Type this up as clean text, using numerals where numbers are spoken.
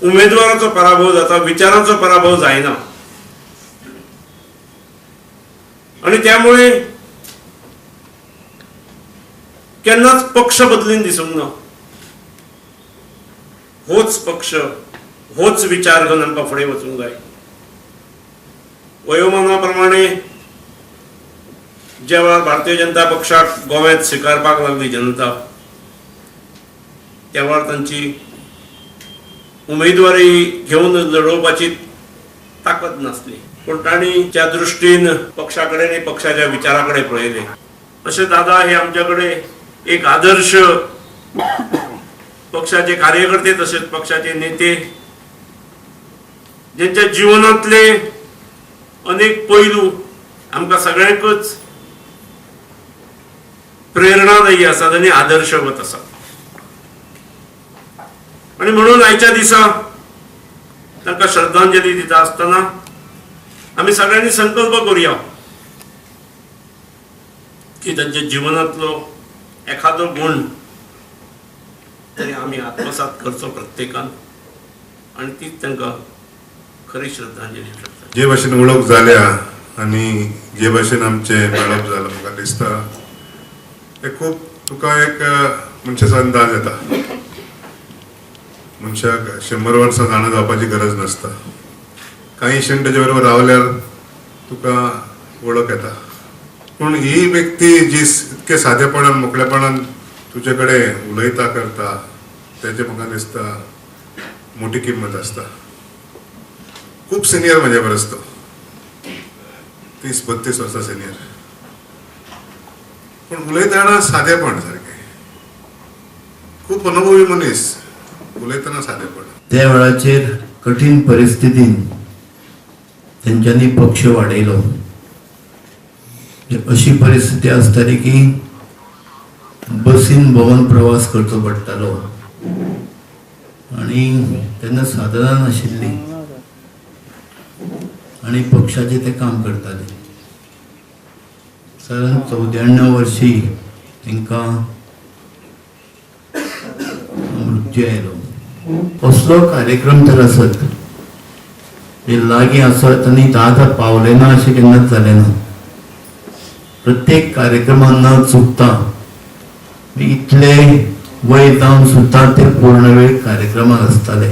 उमेदवाराचो पराभव जाता, विचारांचो पराभव जायना. आणि त्यामुळे केन्नाच पक्ष बदलून दिसूंक ना. होच पक्ष, होच विचार घेवन आमकां फुडें वचूंक जाय. वयोमाना प्रमाणे ज्या वेळार भारतीय जनता पक्षाक गोव्यांत स्विकारपाक लागली जनता, त्या वेळार तांची उमेदवारी घेवन लडोवपाची ताकद नासली. पण तांणी त्या दृश्टीन पक्षाकडे आणि पक्षाच्या विचाराकडे पळयले. अशे दादा हे आमच्याकडे एक आदर्श पक्षाचे कार्यकर्ते तसेच पक्षाचे नेते, ज्यांच्या जीवनातले अनेक पैलू आमकां सगळ्यांकच प्रेरणादायी आसात आणि आदर्शवत आसात. आणि म्हणून आयच्या दिसा तांकां श्रद्धांजली दिता आसतना आमी सगळ्यांनी संकल्प करूया की तांच्या जीवनातलो एखादो गुण तरी आमी आत्मसात करचो प्रत्येकान, आणि तीच तांकां खरी श्रद्धांजली ठरता. जे भाशेन वळख जाल्या आनी जे भाशेन आमचे मेळप जालें म्हाका दिसता ते खूब तुका एक मनशाचो अंदाज येता. मनशाक 100 वर्सां जाणा जावपाची गरज नासता. काही क्षण तेजे बरोबर रावल्यार तुका वळख येता. पूण ही व्यक्ती जी इतके सादेपणान मोकळेपणान तुजे कडेन उलयता करता तेजे म्हाका दिसता मोठी किंमत आसता. खूब सिनियर म्हाजे परस तो 30-32 वर्सां सिनियर, पूण उलयतना सादेपण सारकें. खूब अनुभवी मनीस, उलयतना सादेपण. त्या वेळाचेर कठीण परिस्थितीन तेंच्यांनी पक्ष वाडयलो. अशी परिस्थिती आसताली की बसीन भोंवून प्रवास करचो पडटालो आणि तेन्ना साधनां नाशिल्ली आणि पक्षाचे ते काम करताले. साधारण 94 वर्षी तांकां मृत्यू आयलो. असलो कार्यक्रम तर आसत ते लागीं आसत आनी दादा पावले ना अशें केन्नाच जालें ना. प्रत्येक कार्यक्रमान न चुकता इतले वय जावन सुद्धा ते पूर्ण वेळ कार्यक्रमात आसताले.